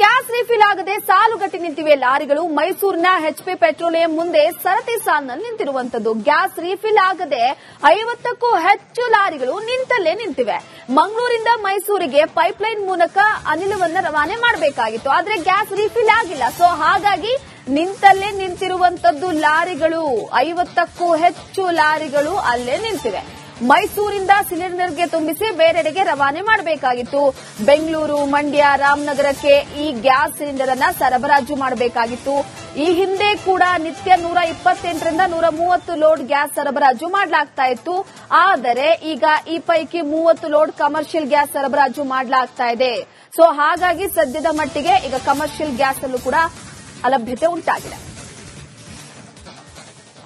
Gas refill ಆಗದೆ ಸಾಲುಗಟ್ಟಿ ನಿಂತಿವೆ ಲಾರಿಗಳು. ಮೈಸೂರಿನ ಎಚ್ಪಿ ಪೆಟ್ರೋಲಿಯಂ ಮುಂದೆ ಸರತಿ ಸಾಲಿನಲ್ಲಿ ನಿಂತಿರುವಂತದ್ದು. ಗ್ಯಾಸ್ ರೀಫಿಲ್ ಆಗದೆ 50ಕ್ಕೂ ಹೆಚ್ಚು ಲಾರಿಗಳು ನಿಂತಲ್ಲೇ ನಿಂತಿವೆ. ಮಂಗಳೂರಿಂದ ಮೈಸೂರಿಗೆ ಪೈಪ್ಲೈನ್ ಮೂಲಕ ಅನಿಲವನ್ನ ರವಾನೆ ಮಾಡಬೇಕಾಗಿತ್ತು, ಆದ್ರೆ ಗ್ಯಾಸ್ ರೀಫಿಲ್ ಆಗಿಲ್ಲ. ಸೊ ಹಾಗಾಗಿ ನಿಂತಲ್ಲೇ ನಿಂತಿರುವಂತದ್ದು ಲಾರಿಗಳು. 50ಕ್ಕೂ ಹೆಚ್ಚು ಲಾರಿಗಳು ಅಲ್ಲೇ ನಿಂತಿವೆ. ಮೈಸೂರಿಂದ ಸಿಲಿಂಡರ್ಗೆ ತುಂಬಿಸಿ ಬೇರೆಡೆಗೆ ರವಾನೆ ಮಾಡಬೇಕಾಗಿತ್ತು. ಬೆಂಗಳೂರು, ಮಂಡ್ಯ, ರಾಮನಗರಕ್ಕೆ ಈ ಗ್ಯಾಸ್ ಸಿಲಿಂಡರ್ ಅನ್ನ ಸರಬರಾಜು ಮಾಡಬೇಕಾಗಿತ್ತು. ಈ ಹಿಂದೆ ಕೂಡ ನಿತ್ಯ 128ರಿಂದ 130 ಲೋಡ್ ಗ್ಯಾಸ್ ಸರಬರಾಜು ಮಾಡಲಾಗ್ತಾ ಇತ್ತು. ಆದರೆ ಈಗ ಈ ಪೈಕಿ 30 ಲೋಡ್ ಕಮರ್ಷಿಯಲ್ ಗ್ಯಾಸ್ ಸರಬರಾಜು ಮಾಡಲಾಗ್ತಾ ಇದೆ. ಸೊ ಹಾಗಾಗಿ ಸದ್ಯದ ಮಟ್ಟಿಗೆ ಈಗ ಕಮರ್ಷಿಯಲ್ ಗ್ಯಾಸ್ ಅಲ್ಲೂ ಕೂಡ ಅಲಭ್ಯತೆ ಉಂಟಾಗಿದೆ.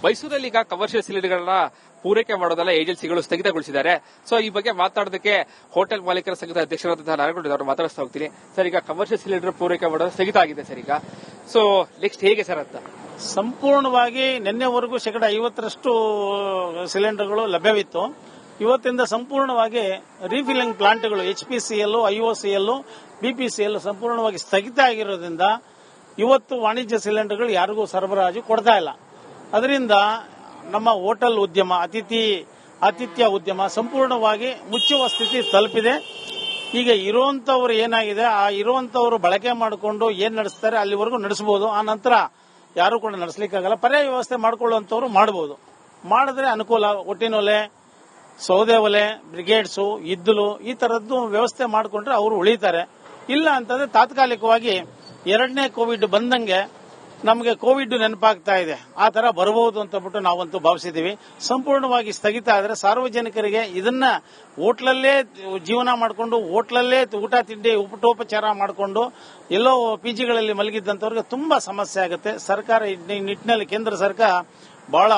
ಮೈಸೂರಲ್ಲಿ ಈಗ ಕಮರ್ಷಿಯಲ್ ಸಿಲಿಂಡರ್ಗಳನ್ನ ಪೂರೈಕೆ ಮಾಡೋದಲ್ಲ ಏಜೆನ್ಸಿಗಳು ಸ್ಥಗಿತಗೊಳಿಸಿದ್ದಾರೆ. ಸೊ ಈ ಬಗ್ಗೆ ಮಾತಾಡೋದಕ್ಕೆ ಹೋಟೆಲ್ ಮಾಲೀಕರ ಸಂಘದ ಅಧ್ಯಕ್ಷರಾದಂತಹ ನಾರಾಯಣಗೌಡ ಅವರು ಮಾತಾಡಿಸ್ತಾ ಹೋಗ್ತೀನಿ. ಸರ್, ಈಗ ಕಮರ್ಷಿಯಲ್ ಸಿಲಿಂಡರ್ ಪೂರೈಕೆ ಮಾಡೋದು ಸ್ಥಗಿತ ಆಗಿದೆ ಸರ್. ಈಗ ಸೊ ನೆಕ್ಸ್ಟ್ ಹೇಗೆ ಸರ್ ಅಂತ? ಸಂಪೂರ್ಣವಾಗಿ ನಿನ್ನೆವರೆಗೂ 50% ಸಿಲಿಂಡರ್ಗಳು ಲಭ್ಯವಿತ್ತು. ಇವತ್ತಿಂದ ಸಂಪೂರ್ಣವಾಗಿ ರೀಫಿಲ್ಲಿಂಗ್ ಪ್ಲಾಂಟ್ಗಳು HPCL, IOCL, BPCL ಸಂಪೂರ್ಣವಾಗಿ ಸ್ಥಗಿತ ಆಗಿರೋದ್ರಿಂದ ಇವತ್ತು ವಾಣಿಜ್ಯ ಸಿಲಿಂಡರ್ಗಳು ಯಾರಿಗೂ ಸರಬರಾಜು ಕೊಡ್ತಾ ಇಲ್ಲ. ಅದರಿಂದ ನಮ್ಮ ಹೋಟೆಲ್ ಉದ್ಯಮ, ಆತಿಥ್ಯ ಉದ್ಯಮ ಸಂಪೂರ್ಣವಾಗಿ ಮುಚ್ಚುವ ಸ್ಥಿತಿ ತಲುಪಿದೆ. ಈಗ ಇರುವಂತವರು ಏನಾಗಿದೆ, ಆ ಇರುವಂತವರು ಬಳಕೆ ಮಾಡಿಕೊಂಡು ಏನ್ ನಡೆಸ್ತಾರೆ ಅಲ್ಲಿವರೆಗೂ ನಡೆಸಬಹುದು. ಆ ನಂತರ ಯಾರು ಕೂಡ ನಡೆಸಲಿಕ್ಕಾಗಲ್ಲ. ಪರ್ಯಾಯ ವ್ಯವಸ್ಥೆ ಮಾಡಿಕೊಳ್ಳುವಂತವರು ಮಾಡಬಹುದು. ಮಾಡಿದ್ರೆ ಅನುಕೂಲ. ಒಟ್ಟಿನೊಲೆ, ಸೌದೆ ಒಲೆ, ಬ್ರಿಗೇಡ್ಸು, ಇದ್ದಲು ಈ ತರದ್ದು ವ್ಯವಸ್ಥೆ ಮಾಡಿಕೊಂಡ್ರೆ ಅವರು ಉಳಿತಾರೆ. ಇಲ್ಲ ಅಂತಂದ್ರೆ ತಾತ್ಕಾಲಿಕವಾಗಿ 2ನೇ ಕೋವಿಡ್ ಬಂದಂಗೆ ನಮಗೆ ಕೋವಿಡ್ ನೆನಪಾಗ್ತಾ ಇದೆ, ಆ ತರ ಬರಬಹುದು ಅಂತ ಬಿಟ್ಟು ನಾವಂತೂ ಭಾವಿಸಿದೀವಿ. ಸಂಪೂರ್ಣವಾಗಿ ಸ್ಥಗಿತ ಆದರೆ ಸಾರ್ವಜನಿಕರಿಗೆ ಇದನ್ನ ಹೋಟ್ಲಲ್ಲೇ ಜೀವನ ಮಾಡಿಕೊಂಡು, ಹೋಟ್ಲಲ್ಲೇ ಊಟ ತಿಂಡಿ ಉಪಟೋಪಚಾರ ಮಾಡಿಕೊಂಡು ಎಲ್ಲೋ PGಗಳಲ್ಲಿ ಮಲಗಿದ್ದಂತವ್ರಿಗೆ ತುಂಬಾ ಸಮಸ್ಯೆ ಆಗುತ್ತೆ. ಸರ್ಕಾರ ಈ ನಿಟ್ಟಿನಲ್ಲಿ ಕೇಂದ್ರ ಸರ್ಕಾರ ಬಹಳ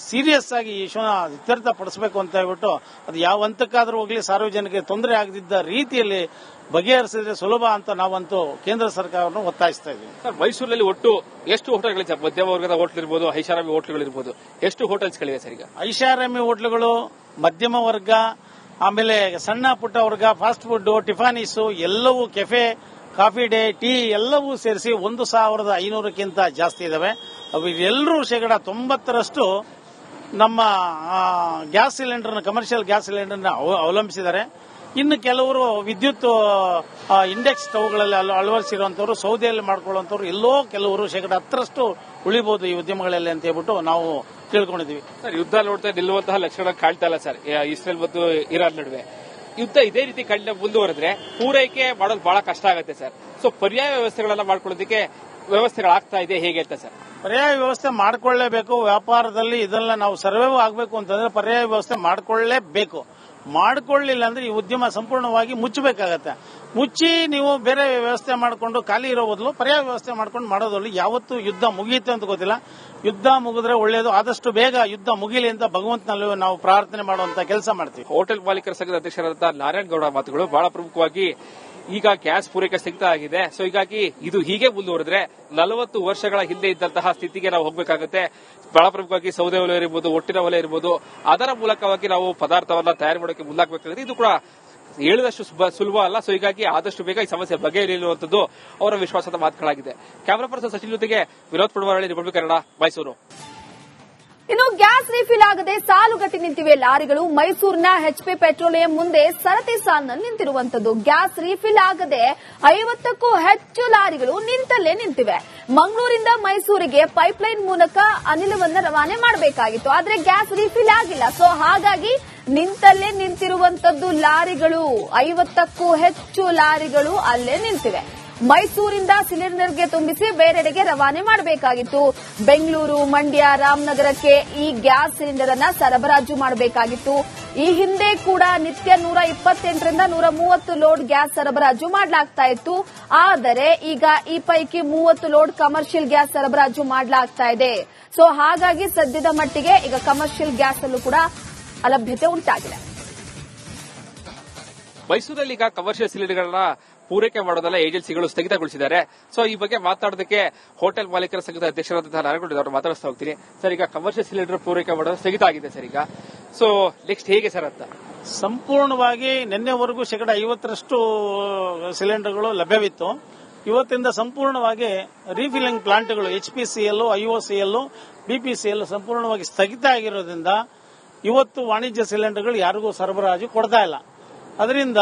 ಸೀರಿಯಸ್ ಆಗಿ ಈ ವಿಷಯನ ಇತ್ಯರ್ಥ ಪಡಿಸಬೇಕು ಅಂತ ಹೇಳ್ಬಿಟ್ಟು ಅದು ಯಾವ ಹಂತಕ್ಕಾದ್ರೂ ಹೋಗ್ಲಿ ಸಾರ್ವಜನಿಕರಿಗೆ ತೊಂದರೆ ಆಗದಿದ್ದ ರೀತಿಯಲ್ಲಿ ಬಗೆಹರಿಸಿದ್ರೆ ಸುಲಭ ಅಂತ ನಾವಂತೂ ಕೇಂದ್ರ ಸರ್ಕಾರವನ್ನು ಒತ್ತಾಯಿಸ್ತಾ ಇದ್ದೀವಿ. ಸರ್, ಮೈಸೂರಿನಲ್ಲಿ ಒಟ್ಟು ಎಷ್ಟು ಹೋಟೆಲ್ಗಳಿವೆ ಸರ್? ಮಧ್ಯಮ ವರ್ಗದ ಹೋಟೆಲ್ ಇರ್ಬೋದು, ಐಷಾರಾಮಿ ಹೋಟೆಲ್ಗಳಿರ್ಬೋದು, ಎಷ್ಟು ಹೋಟೆಲ್ಸ್ಗಳಿವೆ ಸರ್? ಈಗ ಐಷಾರಾಮಿ ಹೋಟೆಲ್ಗಳು, ಮಧ್ಯಮ ವರ್ಗ, ಆಮೇಲೆ ಸಣ್ಣ ಪುಟ್ಟ ವರ್ಗ, ಫಾಸ್ಟ್ ಫುಡ್, ಟಿಫಾನೀಸು ಎಲ್ಲವೂ, ಕೆಫೆ, ಕಾಫಿ ಡೇ, ಟೀ ಎಲ್ಲವೂ ಸೇರಿಸಿ 1500ಕ್ಕಿಂತ ಜಾಸ್ತಿ ಇದಾವೆ. ಅವು ಎಲ್ಲರೂ 90% ನಮ್ಮ ಗ್ಯಾಸ್ ಸಿಲಿಂಡರ್ನ, ಕಮರ್ಷಿಯಲ್ ಗ್ಯಾಸ್ ಸಿಲಿಂಡರ್ನ ಅವಲಂಬಿಸಿದ್ದಾರೆ. ಇನ್ನು ಕೆಲವರು ವಿದ್ಯುತ್ ಇಂಡೆಕ್ಸ್ ಸ್ಟವ್ಗಳಲ್ಲಿ ಅಳವಡಿಸಿರುವಂತವರು, ಸೌದೆಯಲ್ಲಿ ಮಾಡ್ಕೊಳ್ಳುವಂತವರು ಎಲ್ಲೋ ಕೆಲವರು 10% ಉಳಿಬಹುದು ಈ ಉದ್ಯಮಗಳಲ್ಲಿ ಅಂತ ಹೇಳ್ಬಿಟ್ಟು ನಾವು ತಿಳ್ಕೊಂಡಿದ್ವಿ. ಸರ್, ಯುದ್ಧ ನೋಡ್ತಾ ನಿಲ್ಲುವಂತಹ ಲಕ್ಷಣ ಕಾಣ್ತಾ ಇಲ್ಲ ಸರ್ ಇಸ್ರೇಲ್ ಮತ್ತು ಇರಾನ್ ನಡುವೆ. ಯುದ್ಧ ಇದೇ ರೀತಿ ಮುಂದುವರೆದ್ರೆ ಪೂರೈಕೆ ಮಾಡೋದು ಬಹಳ ಕಷ್ಟ ಆಗುತ್ತೆ ಸರ್. ಸೊ ಪರ್ಯಾಯ ವ್ಯವಸ್ಥೆಗಳೆಲ್ಲ ಮಾಡ್ಕೊಳ್ಳೋದಕ್ಕೆ ವ್ಯವಸ್ಥೆಗಳಾಗ್ತಾ ಇದೆ ಹೇಗೆ ಅಂತ ಸರ್? ಪರ್ಯಾಯ ವ್ಯವಸ್ಥೆ ಮಾಡಿಕೊಳ್ಳಲೇಬೇಕು. ವ್ಯಾಪಾರದಲ್ಲಿ ಇದೆಲ್ಲ ನಾವು ಸರ್ವೈವ್ ಆಗಬೇಕು ಅಂತಂದ್ರೆ ಪರ್ಯಾಯ ವ್ಯವಸ್ಥೆ ಮಾಡಿಕೊಳ್ಳಲೇಬೇಕು. ಮಾಡಿಕೊಳ್ಳಿಲ್ಲ ಅಂದ್ರೆ ಈ ಉದ್ಯಮ ಸಂಪೂರ್ಣವಾಗಿ ಮುಚ್ಚಬೇಕಾಗತ್ತೆ. ಮುಚ್ಚಿ ನೀವು ಬೇರೆ ವ್ಯವಸ್ಥೆ ಮಾಡಿಕೊಂಡು ಖಾಲಿ ಇರೋ ಬದಲು ಪರ್ಯಾಯ ವ್ಯವಸ್ಥೆ ಮಾಡ್ಕೊಂಡು ಮಾಡೋದ್ರಲ್ಲಿ ಯಾವತ್ತೂ ಯುದ್ಧ ಮುಗಿಯುತ್ತೆ ಅಂತ ಗೊತ್ತಿಲ್ಲ. ಯುದ್ಧ ಮುಗಿದ್ರೆ ಒಳ್ಳೆಯದು. ಆದಷ್ಟು ಬೇಗ ಯುದ್ಧ ಮುಗಿಲಿ ಅಂತ ಭಗವಂತನಲ್ಲಿ ನಾವು ಪ್ರಾರ್ಥನೆ ಮಾಡುವಂತ ಕೆಲಸ ಮಾಡ್ತೀವಿ. ಹೋಟೆಲ್ ಮಾಲೀಕರ ಸಂಘದ ಅಧ್ಯಕ್ಷರಾದ ನಾರಾಯಣಗೌಡ ಮಾತುಗಳು ಬಹಳ ಪ್ರಮುಖವಾಗಿ. ಈಗ ಗ್ಯಾಸ್ ಪೂರೈಕೆ ಸ್ಥಗಿತ ಆಗಿದೆ. ಸೊ ಹೀಗಾಗಿ ಇದು ಹೀಗೆ ಮುಂದುವರೆದ್ರೆ 40 ವರ್ಷಗಳ ಹಿಂದೆ ಇದ್ದಂತಹ ಸ್ಥಿತಿಗೆ ನಾವು ಹೋಗಬೇಕಾಗುತ್ತೆ. ಬಹಳ ಪ್ರಮುಖವಾಗಿ ಸೌದೆ ಒಲೆ ಇರಬಹುದು, ಒಟ್ಟಿನ ಒಲೆ ಇರಬಹುದು, ಅದರ ಮೂಲಕವಾಗಿ ನಾವು ಪದಾರ್ಥವನ್ನ ತಯಾರು ಮಾಡೋಕೆ ಮುಂದಾಗಬೇಕಾಗುತ್ತೆ. ಇದು ಕೂಡ ಹೇಳಿದಷ್ಟು ಸುಲಭ ಅಲ್ಲ. ಸೊ ಹೀಗಾಗಿ ಆದಷ್ಟು ಬೇಗ ಈ ಸಮಸ್ಯೆ ಬಗೆಹರಿಯುವಂತದ್ದು ಅವರ ವಿಶ್ವಾಸದ ಮಾತುಗಳಾಗಿದೆ. ಕ್ಯಾಮರಾ ಪರ್ಸನ್ ಸಚಿನ್ ಜೊತೆಗೆ ವಿನೋದ್ ಪುಡವಾರಳ್ಳಿ, ರಿಪಬ್ಲಿಕ್ ಕನ್ನಡ, ಮೈಸೂರು. ಇನ್ನು ಗ್ಯಾಸ್ ರೀಫಿಲ್ ಆಗದೆ ಸಾಲುಗಟ್ಟಿ ನಿಂತಿವೆ ಲಾರಿಗಳು. ಮೈಸೂರಿನ ಎಚ್ಪಿ ಪೆಟ್ರೋಲಿಯಂ ಮುಂದೆ ಸರತಿ ಸಾಲಿನಲ್ಲಿ ನಿಂತಿರುವಂತದ್ದು. ಗ್ಯಾಸ್ ರೀಫಿಲ್ ಆಗದೆ 50ಕ್ಕೂ ಹೆಚ್ಚು ಲಾರಿಗಳು ನಿಂತಲ್ಲೇ ನಿಂತಿವೆ. ಮಂಗಳೂರಿಂದ ಮೈಸೂರಿಗೆ ಪೈಪ್ಲೈನ್ ಮೂಲಕ ಅನಿಲವನ್ನ ರವಾನೆ ಮಾಡಬೇಕಾಗಿತ್ತು, ಆದ್ರೆ ಗ್ಯಾಸ್ ರೀಫಿಲ್ ಆಗಿಲ್ಲ. ಸೊ ಹಾಗಾಗಿ ನಿಂತಲ್ಲೇ ನಿಂತಿರುವಂತದ್ದು ಲಾರಿಗಳು. 50ಕ್ಕೂ ಹೆಚ್ಚು ಲಾರಿಗಳು ಅಲ್ಲೇ ನಿಂತಿವೆ. ಮೈಸೂರಿಂದ ಸಿಲಿಂಡರ್ಗೆ ತುಂಬಿಸಿ ಬೇರೆಡೆಗೆ ರವಾನೆ ಮಾಡಬೇಕಾಗಿತ್ತು. ಬೆಂಗಳೂರು, ಮಂಡ್ಯ, ರಾಮನಗರಕ್ಕೆ ಈ ಗ್ಯಾಸ್ ಸಿಲಿಂಡರ್ ಅನ್ನ ಸರಬರಾಜು ಮಾಡಬೇಕಾಗಿತ್ತು. ಈ ಹಿಂದೆ ಕೂಡ ನಿತ್ಯ 128ರಿಂದ 130 ಲೋಡ್ ಗ್ಯಾಸ್ ಸರಬರಾಜು ಮಾಡಲಾಗ್ತಾ ಇತ್ತು. ಆದರೆ ಈಗ ಈ ಪೈಕಿ 30 ಲೋಡ್ ಕಮರ್ಷಿಯಲ್ ಗ್ಯಾಸ್ ಸರಬರಾಜು ಮಾಡಲಾಗ್ತಾ ಇದೆ. ಸೊ ಹಾಗಾಗಿ ಸದ್ಯದ ಮಟ್ಟಿಗೆ ಈಗ ಕಮರ್ಷಿಯಲ್ ಗ್ಯಾಸ್ ಅಲ್ಲೂ ಕೂಡ ಅಲಭ್ಯತೆ ಉಂಟಾಗಿದೆ. ಮೈಸೂರಲ್ಲಿ ಈಗ ಕಮರ್ಷಿಯಲ್ ಸಿಲಿಂಡರ್ಗಳನ್ನ ಪೂರೈಕೆ ಮಾಡೋದಲ್ಲ ಏಜೆನ್ಸಿಗಳು ಸ್ಥಗಿತಗೊಳಿಸಿದ್ದಾರೆ. ಸೊ ಈ ಬಗ್ಗೆ ಮಾತಾಡೋದಕ್ಕೆ ಹೋಟೆಲ್ ಮಾಲೀಕರ ಸಂಘದ ಅಧ್ಯಕ್ಷರಾದಂತಹ ನಾರಾಯಣಗೌಡ ಅವರು ಮಾತಾಡಿಸ್ತಾ ಹೋಗ್ತೀನಿ. ಸರ್, ಈಗ ಕಮರ್ಷಿಯಲ್ ಸಿಲಿಂಡರ್ ಪೂರೈಕೆ ಮಾಡೋದು ಸ್ಥಗಿತ ಆಗಿದೆ ಸರ್. ಈಗ ಸೊ ನೆಕ್ಸ್ಟ್ ಹೇಗೆ ಸರ್ ಅಂತ? ಸಂಪೂರ್ಣವಾಗಿ ನಿನ್ನೆವರೆಗೂ 50% ಸಿಲಿಂಡರ್ಗಳು ಲಭ್ಯವಿತ್ತು. ಇವತ್ತಿಂದ ಸಂಪೂರ್ಣವಾಗಿ ರೀಫಿಲಿಂಗ್ ಪ್ಲಾಂಟ್ಗಳು HPCL, IOCL, BPCL ಸಂಪೂರ್ಣವಾಗಿ ಸ್ಥಗಿತ ಆಗಿರೋದ್ರಿಂದ ಇವತ್ತು ವಾಣಿಜ್ಯ ಸಿಲಿಂಡರ್ಗಳು ಯಾರಿಗೂ ಸರಬರಾಜು ಕೊಡ್ತಾ ಇಲ್ಲ. ಅದರಿಂದ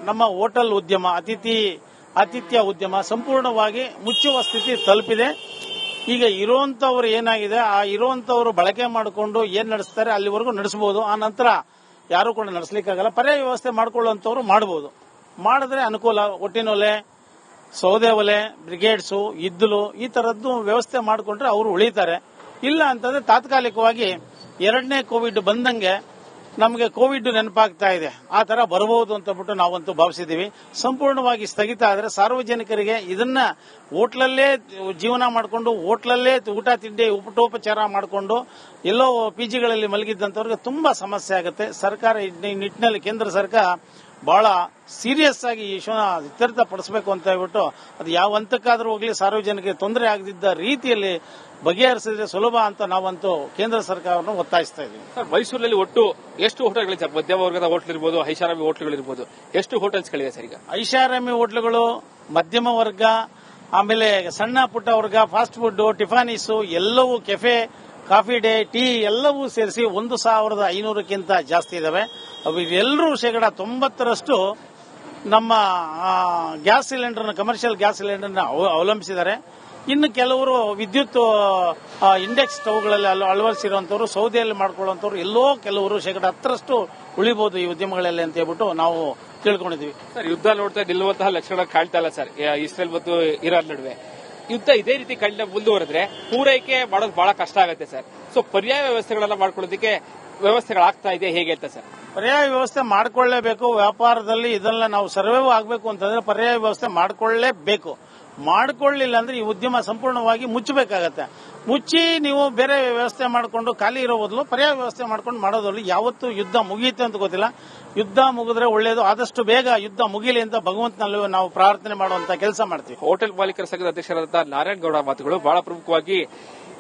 ನಮ್ಮ ಹೋಟೆಲ್ ಉದ್ಯಮ, ಆತಿಥ್ಯ ಉದ್ಯಮ ಸಂಪೂರ್ಣವಾಗಿ ಮುಚ್ಚುವ ಸ್ಥಿತಿ ತಲುಪಿದೆ. ಈಗ ಇರುವಂತವರು ಏನಾಗಿದೆ, ಆ ಇರುವಂತವರು ಬಳಕೆ ಮಾಡಿಕೊಂಡು ಏನ್ ನಡೆಸ್ತಾರೆ ಅಲ್ಲಿವರೆಗೂ ನಡೆಸಬಹುದು. ಆ ನಂತರ ಯಾರು ಕೂಡ ನಡೆಸಲಿಕ್ಕಾಗಲ್ಲ. ಪರ್ಯಾಯ ವ್ಯವಸ್ಥೆ ಮಾಡ್ಕೊಳ್ಳುವಂತವ್ರು ಮಾಡಬಹುದು. ಮಾಡಿದ್ರೆ ಅನುಕೂಲ. ಒಟ್ಟಿನೊಲೆ, ಸೌದೆ ಒಲೆ, ಬ್ರಿಗೇಡ್ಸು, ಇದ್ದಲು ಈ ತರದ್ದು ವ್ಯವಸ್ಥೆ ಮಾಡಿಕೊಂಡ್ರೆ ಅವರು ಉಳಿತಾರೆ. ಇಲ್ಲ ಅಂತಂದ್ರೆ ತಾತ್ಕಾಲಿಕವಾಗಿ ಎರಡನೇ ಕೋವಿಡ್ ಬಂದಂಗೆ ನಮಗೆ ಕೋವಿಡ್ ನೆನಪಾಗ್ತಾ ಇದೆ, ಆ ತರ ಬರಬಹುದು ಅಂತ ಬಿಟ್ಟು ನಾವಂತೂ ಭಾವಿಸಿದೀವಿ. ಸಂಪೂರ್ಣವಾಗಿ ಸ್ಥಗಿತ ಆದರೆ ಸಾರ್ವಜನಿಕರಿಗೆ ಇದನ್ನ ಹೋಟ್ಲಲ್ಲೇ ಜೀವನ ಮಾಡಿಕೊಂಡು, ಹೋಟ್ಲಲ್ಲೇ ಊಟ ತಿಂಡಿ ಊಟೋಪಚಾರ ಮಾಡಿಕೊಂಡು ಎಲ್ಲೋ PGಗಳಲ್ಲಿ ಮಲಗಿದ್ದಂತವ್ರಿಗೆ ತುಂಬಾ ಸಮಸ್ಯೆ ಆಗುತ್ತೆ. ಸರ್ಕಾರ ಈ ನಿಟ್ಟಿನಲ್ಲಿ ಕೇಂದ್ರ ಸರ್ಕಾರ ಬಹಳ ಸೀರಿಯಸ್ ಆಗಿ ಈ ಇಶ್ಯೂನ ಇತ್ಯರ್ಥ ಪಡಿಸಬೇಕು ಅಂತ ಹೇಳ್ಬಿಟ್ಟು ಅದು ಯಾವ ಹಂತಕ್ಕಾದ್ರೂ ಹೋಗ್ಲಿ ಸಾರ್ವಜನಿಕರಿಗೆ ತೊಂದರೆ ಆಗದಿದ್ದ ರೀತಿಯಲ್ಲಿ ಬಗೆಹರಿಸಿದ್ರೆ ಸುಲಭ ಅಂತ ನಾವಂತೂ ಕೇಂದ್ರ ಸರ್ಕಾರವನ್ನು ಒತ್ತಾಯಿಸ್ತಾ ಇದ್ದೀವಿ. ಸರ್, ಮೈಸೂರಿನಲ್ಲಿ ಒಟ್ಟು ಎಷ್ಟು ಹೋಟೆಲ್ಗಳಿದೆ? ಮಧ್ಯಮ ವರ್ಗದ ಹೋಟೆಲ್ ಇರ್ಬೋದು, ಐಷಾರಾಮಿ ಹೋಟೆಲ್ಗಳಿರ್ಬೋದು, ಎಷ್ಟು ಹೋಟೆಲ್ಸ್ಗಳಿದೆ ಸರ್ ಈಗ? ಐಷಾರಾಮಿ ಹೋಟ್ಲುಗಳು, ಮಧ್ಯಮ ವರ್ಗ, ಆಮೇಲೆ ಸಣ್ಣ ಪುಟ್ಟ ವರ್ಗ, ಫಾಸ್ಟ್ ಫುಡ್, ಟಿಫಾನೀಸು ಎಲ್ಲವೂ, ಕೆಫೆ, ಕಾಫಿ ಡೇ, ಟೀ ಎಲ್ಲವೂ ಸೇರಿಸಿ 1,500ಕ್ಕಿಂತ ಜಾಸ್ತಿ ಇದಾವೆ. ಅವೆಲ್ಲರೂ 90% ನಮ್ಮ ಗ್ಯಾಸ್ ಸಿಲಿಂಡರ್ನ, ಕಮರ್ಷಿಯಲ್ ಗ್ಯಾಸ್ ಸಿಲಿಂಡರ್ನ ಅವಲಂಬಿಸಿದ್ದಾರೆ. ಇನ್ನು ಕೆಲವರು ವಿದ್ಯುತ್ ಇಂಡೆಕ್ಸ್ ಸ್ಟವ್ಗಳಲ್ಲಿ ಅಳವಡಿಸಿರುವಂತವರು, ಸೌದೆಯಲ್ಲಿ ಮಾಡ್ಕೊಳ್ಳುವಂತವ್ರು ಎಲ್ಲೋ ಕೆಲವರು 10% ಉಳಿಬಹುದು ಈ ಉದ್ಯಮಗಳಲ್ಲಿ ಅಂತ ಹೇಳ್ಬಿಟ್ಟು ನಾವು ತಿಳ್ಕೊಂಡಿದ್ವಿ. ಸರ್, ಯುದ್ಧ ನೋಡ್ತಾ ನಿಲ್ಲುವಂತಹ ಲಕ್ಷಣ ಕಾಣ್ತಾ ಇಲ್ಲ ಸರ್ ಇಸ್ರೇಲ್ ಮತ್ತು ಇರಾನ್ ನಡುವೆ. ಯುದ್ಧ ಇದೇ ರೀತಿ ಮುಂದುವರೆದ್ರೆ ಪೂರೈಕೆ ಮಾಡೋದು ಬಹಳ ಕಷ್ಟ ಆಗುತ್ತೆ ಸರ್. ಸೊ ಪರ್ಯಾಯ ವ್ಯವಸ್ಥೆಗಳನ್ನ ಮಾಡ್ಕೊಳ್ಳೋದಕ್ಕೆ ವ್ಯವಸ್ಥೆಗಳಾಗ್ತಾ ಇದೆ ಹೇಗೆ ಅಂತ ಸರ್? ಪರ್ಯಾಯ ವ್ಯವಸ್ಥೆ ಮಾಡಿಕೊಳ್ಳಲೇಬೇಕು. ವ್ಯಾಪಾರದಲ್ಲಿ ಇದೆಲ್ಲ ನಾವು ಸರ್ವೈವ್ ಆಗಬೇಕು ಅಂತಂದ್ರೆ ಪರ್ಯಾಯ ವ್ಯವಸ್ಥೆ ಮಾಡಿಕೊಳ್ಳಲೇಬೇಕು. ಮಾಡಿಕೊಳ್ಳಿಲ್ಲ ಅಂದ್ರೆ ಈ ಉದ್ಯಮ ಸಂಪೂರ್ಣವಾಗಿ ಮುಚ್ಚಬೇಕಾಗತ್ತೆ. ಮುಚ್ಚಿ ನೀವು ಬೇರೆ ವ್ಯವಸ್ಥೆ ಮಾಡಿಕೊಂಡು ಖಾಲಿ ಇರೋ ಬದಲು ಪರ್ಯಾಯ ವ್ಯವಸ್ಥೆ ಮಾಡ್ಕೊಂಡು ಮಾಡೋದ್ರಲ್ಲಿ ಯಾವತ್ತು ಯುದ್ಧ ಮುಗಿಯುತ್ತೆ ಅಂತ ಗೊತ್ತಿಲ್ಲ. ಯುದ್ಧ ಮುಗಿದ್ರೆ ಒಳ್ಳೇದು. ಆದಷ್ಟು ಬೇಗ ಯುದ್ಧ ಮುಗಿಲಿ ಅಂತ ಭಗವಂತನಲ್ಲಿ ನಾವು ಪ್ರಾರ್ಥನೆ ಮಾಡುವಂತ ಕೆಲಸ ಮಾಡ್ತೀವಿ. ಹೋಟೆಲ್ ಮಾಲೀಕರ ಸಂಘದ ಅಧ್ಯಕ್ಷರಾದ ನಾರಾಯಣಗೌಡ ಮಾತುಗಳು ಬಹಳ ಪ್ರಮುಖವಾಗಿ.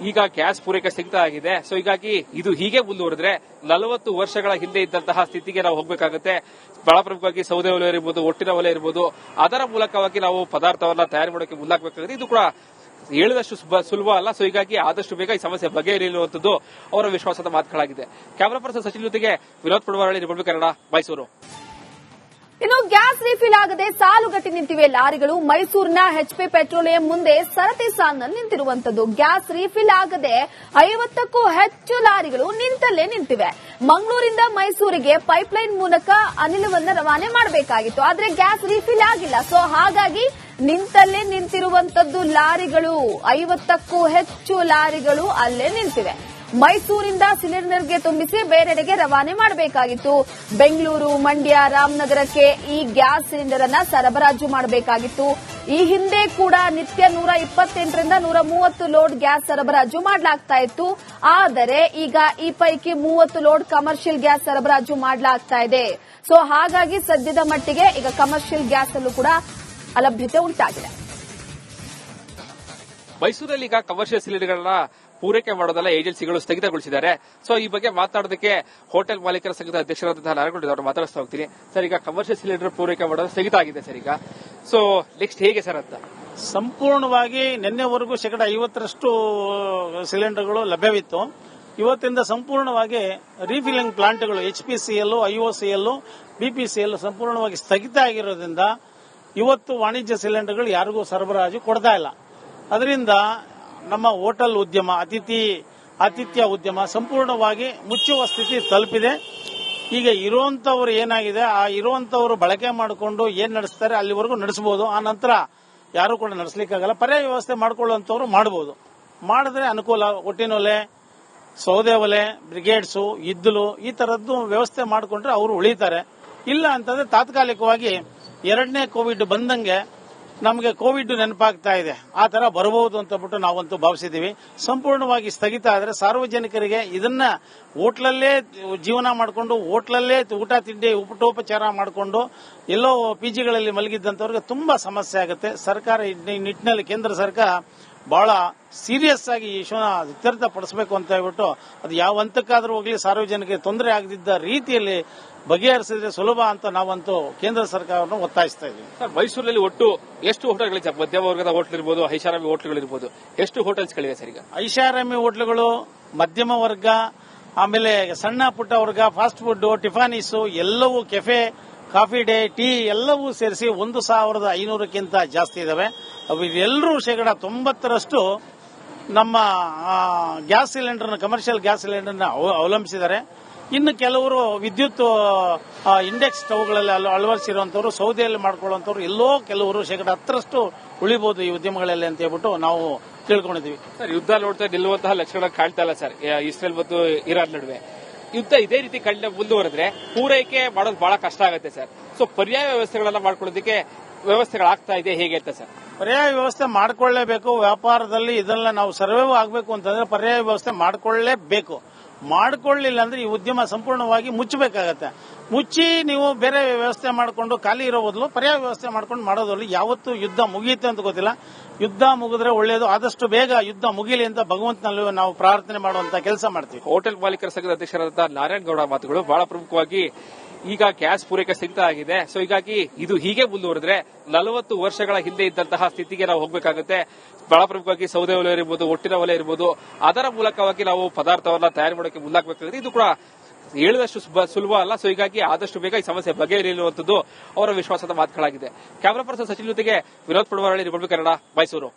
ಈಗ ಗ್ಯಾಸ್ ಪೂರೈಕೆ ಸ್ಥಗಿತ ಆಗಿದೆ. ಸೊ ಹೀಗಾಗಿ ಇದು ಹೀಗೆ ಮುಂದುವರೆದ್ರೆ 40 ವರ್ಷಗಳ ಹಿಂದೆ ಇದ್ದಂತಹ ಸ್ಥಿತಿಗೆ ನಾವು ಹೋಗಬೇಕಾಗುತ್ತೆ. ಬಹಳ ಪ್ರಮುಖವಾಗಿ ಸೌದೆ ಒಲೆ ಇರಬಹುದು, ಒಟ್ಟಿನ ಒಲೆ ಇರಬಹುದು, ಅದರ ಮೂಲಕವಾಗಿ ನಾವು ಪದಾರ್ಥವನ್ನ ತಯಾರು ಮಾಡೋಕೆ ಮುಂದಾಗಬೇಕಾಗುತ್ತೆ. ಇದು ಕೂಡ ಹೇಳಿದಷ್ಟು ಸುಲಭ ಅಲ್ಲ. ಸೊ ಹೀಗಾಗಿ ಆದಷ್ಟು ಬೇಗ ಈ ಸಮಸ್ಯೆ ಬಗೆಹರಿಯುವಂತದ್ದು ಅವರ ವಿಶ್ವಾಸದ ಮಾತುಗಳಾಗಿದೆ. ಕ್ಯಾಮರಾ ಪರ್ಸನ್ ಸಚಿನ್ ಜೊತೆಗೆ ವಿನೋದ್ ಪಡವಾರಳ್ಳಿ, ರಿಪಬ್ಲಿಕ್ ಕನ್ನಡ, ಮೈಸೂರು. ಇನ್ನು ಗ್ಯಾಸ್ ರೀಫಿಲ್ ಆಗದೆ ಸಾಲುಗಟ್ಟಿ ನಿಂತಿವೆ ಲಾರಿಗಳು. ಮೈಸೂರಿನ HP ಪೆಟ್ರೋಲಿಯಂ ಮುಂದೆ ಸರತಿ ಸಾಲಿನಲ್ಲಿ ನಿಂತಿರುವಂತದ್ದು. ಗ್ಯಾಸ್ ರೀಫಿಲ್ ಆಗದೆ 50ಕ್ಕೂ ಹೆಚ್ಚು ಲಾರಿಗಳು ನಿಂತಲ್ಲೇ ನಿಂತಿವೆ. ಮಂಗಳೂರಿಂದ ಮೈಸೂರಿಗೆ ಪೈಪ್ಲೈನ್ ಮೂಲಕ ಅನಿಲವನ್ನು ರವಾನೆ ಮಾಡಬೇಕಾಗಿತ್ತು, ಆದ್ರೆ ಗ್ಯಾಸ್ ರೀಫಿಲ್ ಆಗಿಲ್ಲ. ಸೊ ಹಾಗಾಗಿ ನಿಂತಲ್ಲೇ ನಿಂತಿರುವಂತದ್ದು ಲಾರಿಗಳು. 50ಕ್ಕೂ ಹೆಚ್ಚು ಲಾರಿಗಳು ಅಲ್ಲೇ ನಿಂತಿವೆ. ಮೈಸೂರಿಂದ ಸಿಲಿಂಡರ್ಗೆ ತುಂಬಿಸಿ ಬೇರೆಡೆಗೆ ರವಾನೆ ಮಾಡಬೇಕಾಗಿತ್ತು. ಬೆಂಗಳೂರು, ಮಂಡ್ಯ, ರಾಮನಗರಕ್ಕೆ ಈ ಗ್ಯಾಸ್ ಸಿಲಿಂಡರ್ ಅನ್ನ ಸರಬರಾಜು ಮಾಡಬೇಕಾಗಿತ್ತು. ಈ ಹಿಂದೆ ಕೂಡ ನಿತ್ಯ 128ರಿಂದ 130 ಲೋಡ್ ಗ್ಯಾಸ್ ಸರಬರಾಜು ಮಾಡಲಾಗ್ತಾ ಇತ್ತು. ಆದರೆ ಈಗ ಈ ಪೈಕಿ 30 ಲೋಡ್ ಕಮರ್ಷಿಯಲ್ ಗ್ಯಾಸ್ ಸರಬರಾಜು ಮಾಡಲಾಗ್ತಾ ಇದೆ. ಸೊ ಹಾಗಾಗಿ ಸದ್ಯದ ಮಟ್ಟಿಗೆ ಈಗ ಕಮರ್ಷಿಯಲ್ ಗ್ಯಾಸ್ ಅಲ್ಲೂ ಕೂಡ ಅಲಭ್ಯತೆ ಉಂಟಾಗಿದೆ. ಮೈಸೂರಲ್ಲಿ ಈಗ ಕಮರ್ಷಿಯಲ್ ಸಿಲಿಂಡರ್ಗಳನ್ನ ಪೂರೈಕೆ ಮಾಡೋದಲ್ಲ ಏಜೆನ್ಸಿಗಳು ಸ್ಥಗಿತಗೊಳಿಸಿದ್ದಾರೆ. ಸೊ ಈ ಬಗ್ಗೆ ಮಾತನಾಡೋದಕ್ಕೆ ಹೋಟೆಲ್ ಮಾಲೀಕರ ಸಂಘದ ಅಧ್ಯಕ್ಷರಾದಂತಹ ನಾರಾಯಣಗೌಡ ಅವರು ಮಾತಾಡಿಸ್ತಾ ಹೋಗ್ತೀನಿ. ಸರ್, ಈಗ ಕಮರ್ಷಿಯಲ್ ಸಿಲಿಂಡರ್ ಪೂರೈಕೆ ಮಾಡೋದು ಸ್ಥಗಿತ ಆಗಿದೆ ಸರ್. ಈಗ ಸೊ ನೆಕ್ಸ್ಟ್ ಹೇಗೆ ಸರ್ ಅಂತ? ಸಂಪೂರ್ಣವಾಗಿ ನಿನ್ನೆವರೆಗೂ 50% ಸಿಲಿಂಡರ್ಗಳು ಲಭ್ಯವಿತ್ತು. ಇವತ್ತಿಂದ ಸಂಪೂರ್ಣವಾಗಿ ರೀಫಿಲಿಂಗ್ ಪ್ಲಾಂಟ್ಗಳು HPCL, IOCL, BPCL ಸಂಪೂರ್ಣವಾಗಿ ಸ್ಥಗಿತ ಆಗಿರೋದ್ರಿಂದ ಇವತ್ತು ವಾಣಿಜ್ಯ ಸಿಲಿಂಡರ್ಗಳು ಯಾರಿಗೂ ಸರಬರಾಜು ಕೊಡ್ತಾ ಇಲ್ಲ. ಅದರಿಂದ ನಮ್ಮ ಹೋಟೆಲ್ ಉದ್ಯಮ, ಆತಿಥ್ಯ ಉದ್ಯಮ ಸಂಪೂರ್ಣವಾಗಿ ಮುಚ್ಚುವ ಸ್ಥಿತಿ ತಲುಪಿದೆ. ಈಗ ಇರುವಂತವರು ಏನಾಗಿದೆ, ಆ ಇರುವಂತವರು ಬಳಕೆ ಮಾಡಿಕೊಂಡು ಏನ್ ನಡೆಸ್ತಾರೆ ಅಲ್ಲಿವರೆಗೂ ನಡೆಸಬಹುದು. ಆ ನಂತರ ಯಾರು ಕೂಡ ನಡೆಸಲಿಕ್ಕಾಗಲ್ಲ. ಪರ್ಯಾಯ ವ್ಯವಸ್ಥೆ ಮಾಡ್ಕೊಳ್ಳುವಂತವ್ರು ಮಾಡಬಹುದು. ಮಾಡಿದ್ರೆ ಅನುಕೂಲ. ಒಟ್ಟಿನೊಲೆ, ಸೌದೆ ಒಲೆ, ಬ್ರಿಗೇಡ್ಸು, ಇದ್ದಲು ಈ ತರದ್ದು ವ್ಯವಸ್ಥೆ ಮಾಡಿಕೊಂಡ್ರೆ ಅವರು ಉಳಿತಾರೆ. ಇಲ್ಲ ಅಂತಂದ್ರೆ ತಾತ್ಕಾಲಿಕವಾಗಿ ಎರಡನೇ ಕೋವಿಡ್ ಬಂದಂಗೆ ನಮಗೆ ಕೋವಿಡ್ ನೆನಪಾಗ್ತಾ ಇದೆ, ಆ ತರ ಬರಬಹುದು ಅಂತ ಬಿಟ್ಟು ನಾವಂತೂ ಭಾವಿಸಿದೀವಿ. ಸಂಪೂರ್ಣವಾಗಿ ಸ್ಥಗಿತ ಆದರೆ ಸಾರ್ವಜನಿಕರಿಗೆ ಇದನ್ನ ಹೋಟ್ಲಲ್ಲೇ ಜೀವನ ಮಾಡಿಕೊಂಡು, ಹೋಟ್ಲಲ್ಲೇ ಊಟ ತಿಂಡಿ ಊಟೋಪಚಾರ ಮಾಡಿಕೊಂಡು ಎಲ್ಲೋ PGಗಳಲ್ಲಿ ಮಲಗಿದ್ದಂತವ್ರಿಗೆ ತುಂಬಾ ಸಮಸ್ಯೆ ಆಗುತ್ತೆ. ಸರ್ಕಾರ ಈ ನಿಟ್ಟಿನಲ್ಲಿ ಕೇಂದ್ರ ಸರ್ಕಾರ ಬಹಳ ಸೀರಿಯಸ್ ಆಗಿ ಈ ಇಶ್ಯೂನ ಇತ್ಯರ್ಥ ಪಡಿಸಬೇಕು ಅಂತ ಹೇಳ್ಬಿಟ್ಟು ಅದು ಯಾವ ಹಂತಕ್ಕಾದ್ರೂ ಹೋಗ್ಲಿ ಸಾರ್ವಜನಿಕರಿಗೆ ತೊಂದರೆ ಆಗದಿದ್ದ ರೀತಿಯಲ್ಲಿ ಬಗೆಹರಿಸಿದ್ರೆ ಸುಲಭ ಅಂತ ನಾವಂತೂ ಕೇಂದ್ರ ಸರ್ಕಾರವನ್ನು ಒತ್ತಾಯಿಸ್ತಾ ಇದ್ದೀವಿ. ಸರ್, ಮೈಸೂರಿನಲ್ಲಿ ಒಟ್ಟು ಎಷ್ಟು ಹೋಟೆಲ್ಗಳಿದೆ? ಮಧ್ಯಮ ವರ್ಗದ ಹೋಟೆಲ್ ಇರ್ಬೋದು, ಐಷಾರಾಮಿ ಹೋಟೆಲ್ಗಳಿರ್ಬೋದು, ಎಷ್ಟು ಹೋಟೆಲ್ಸ್ಗಳಿವೆ ಸರ್? ಈಗ ಐಷಾರಾಮಿ ಹೋಟ್ಲುಗಳು, ಮಧ್ಯಮ ವರ್ಗ, ಆಮೇಲೆ ಸಣ್ಣ ಪುಟ್ಟ ವರ್ಗ, ಫಾಸ್ಟ್ ಫುಡ್, ಟಿಫಾನೀಸು ಎಲ್ಲವೂ, ಕೆಫೆ, ಕಾಫಿ ಡೇ, ಟೀ ಎಲ್ಲವೂ ಸೇರಿಸಿ 1,500ಕ್ಕಿಂತ ಜಾಸ್ತಿ ಇದಾವೆ. ಅವು ಎಲ್ಲರೂ 90% ನಮ್ಮ ಗ್ಯಾಸ್ ಸಿಲಿಂಡರ್ನ, ಕಮರ್ಷಿಯಲ್ ಗ್ಯಾಸ್ ಸಿಲಿಂಡರ್ನ ಅವಲಂಬಿಸಿದ್ದಾರೆ. ಇನ್ನು ಕೆಲವರು ವಿದ್ಯುತ್ ಇಂಡೆಕ್ಸ್ ಸ್ಟವ್ಗಳಲ್ಲಿ ಅಳವಡಿಸಿರುವಂತವರು, ಸೌದೆಯಲ್ಲಿ ಮಾಡ್ಕೊಳ್ಳುವಂತವ್ರು ಎಲ್ಲೋ ಕೆಲವರು 10% ಉಳಿಬಹುದು ಈ ಉದ್ಯಮಗಳಲ್ಲಿ ಅಂತ ಹೇಳ್ಬಿಟ್ಟು ನಾವು ತಿಳ್ಕೊಂಡಿದ್ವಿ. ಸರ್, ಯುದ್ಧ ನೋಡ್ತಾ ನಿಲ್ಲುವಂತಹ ಲಕ್ಷಣ ಕಾಣ್ತಾ ಇಲ್ಲ ಸರ್ ಇಸ್ರೇಲ್ ಮತ್ತು ಇರಾನ್ ನಡುವೆ. ಯುದ್ಧ ಇದೇ ರೀತಿ ಮುಂದುವರೆದ್ರೆ ಪೂರೈಕೆ ಮಾಡೋದು ಬಹಳ ಕಷ್ಟ ಆಗುತ್ತೆ ಸರ್. ಸೊ ಪರ್ಯಾಯ ವ್ಯವಸ್ಥೆಗಳನ್ನ ಮಾಡ್ಕೊಳ್ಳೋದಕ್ಕೆ ವ್ಯವಸ್ಥೆಗಳಾಗ್ತಾ ಇದೆ ಹೇಗೆ ಅಂತ ಸರ್? ಪರ್ಯಾಯ ವ್ಯವಸ್ಥೆ ಮಾಡಿಕೊಳ್ಳಲೇಬೇಕು. ವ್ಯಾಪಾರದಲ್ಲಿ ಇದೆಲ್ಲ ನಾವು ಸರ್ವೈವ್ ಆಗಬೇಕು ಅಂತಂದ್ರೆ ಪರ್ಯಾಯ ವ್ಯವಸ್ಥೆ ಮಾಡಿಕೊಳ್ಳಲೇಬೇಕು. ಮಾಡಿಕೊಳ್ಳಿಲ್ಲ ಅಂದ್ರೆ ಈ ಉದ್ಯಮ ಸಂಪೂರ್ಣವಾಗಿ ಮುಚ್ಚಬೇಕಾಗತ್ತೆ. ಮುಚ್ಚಿ ನೀವು ಬೇರೆ ವ್ಯವಸ್ಥೆ ಮಾಡಿಕೊಂಡು ಖಾಲಿ ಇರೋ ಬದಲು ಪರ್ಯಾಯ ವ್ಯವಸ್ಥೆ ಮಾಡ್ಕೊಂಡು ಮಾಡೋದ್ರಲ್ಲಿ ಯಾವತ್ತೂ ಯುದ್ಧ ಮುಗಿಯುತ್ತೆ ಅಂತ ಗೊತ್ತಿಲ್ಲ. ಯುದ್ಧ ಮುಗಿದ್ರೆ ಒಳ್ಳೆಯದು. ಆದಷ್ಟು ಬೇಗ ಯುದ್ಧ ಮುಗಿಲಿ ಅಂತ ಭಗವಂತನಲ್ಲಿ ನಾವು ಪ್ರಾರ್ಥನೆ ಮಾಡುವಂತ ಕೆಲಸ ಮಾಡ್ತೀವಿ. ಹೋಟೆಲ್ ಮಾಲೀಕರ ಸಂಘದ ಅಧ್ಯಕ್ಷರಾದ ನಾರಾಯಣಗೌಡ ಮಾತುಗಳು ಬಹಳ ಪ್ರಮುಖವಾಗಿ. ಈಗ ಗ್ಯಾಸ್ ಪೂರೈಕೆ ಸ್ಥಗಿತ ಆಗಿದೆ. ಸೊ ಹೀಗಾಗಿ ಇದು ಹೀಗೆ ಮುಂದುವರೆದ್ರೆ 40 ವರ್ಷಗಳ ಹಿಂದೆ ಇದ್ದಂತಹ ಸ್ಥಿತಿಗೆ ನಾವು ಹೋಗಬೇಕಾಗುತ್ತೆ. ಬಹಳ ಪ್ರಮುಖವಾಗಿ ಸೌದೆ ಒಲೆ ಇರಬಹುದು, ಒಟ್ಟಿನ ಒಲೆ ಇರಬಹುದು, ಅದರ ಮೂಲಕವಾಗಿ ನಾವು ಪದಾರ್ಥವನ್ನ ತಯಾರು ಮಾಡೋಕೆ ಮುಂದಾಗಬೇಕಾಗುತ್ತೆ. ಇದು ಕೂಡ ಹೇಳಿದಷ್ಟು ಸುಲಭ ಅಲ್ಲ. ಸೊ ಹೀಗಾಗಿ ಆದಷ್ಟು ಬೇಗ ಈ ಸಮಸ್ಯೆ ಬಗೆಹರಿಯುವಂತದ್ದು ಅವರ ವಿಶ್ವಾಸದ ಮಾತುಗಳಾಗಿದೆ. ಕ್ಯಾಮರಾ ಪರ್ಸನ್ ಸಚಿನ್ ಜೊತೆಗೆ ವಿನೋದ್ ಪುಡವರಳ್ಳಿ, ರಿಪಬ್ಲಿಕ್ ಕನ್ನಡ, ಮೈಸೂರು.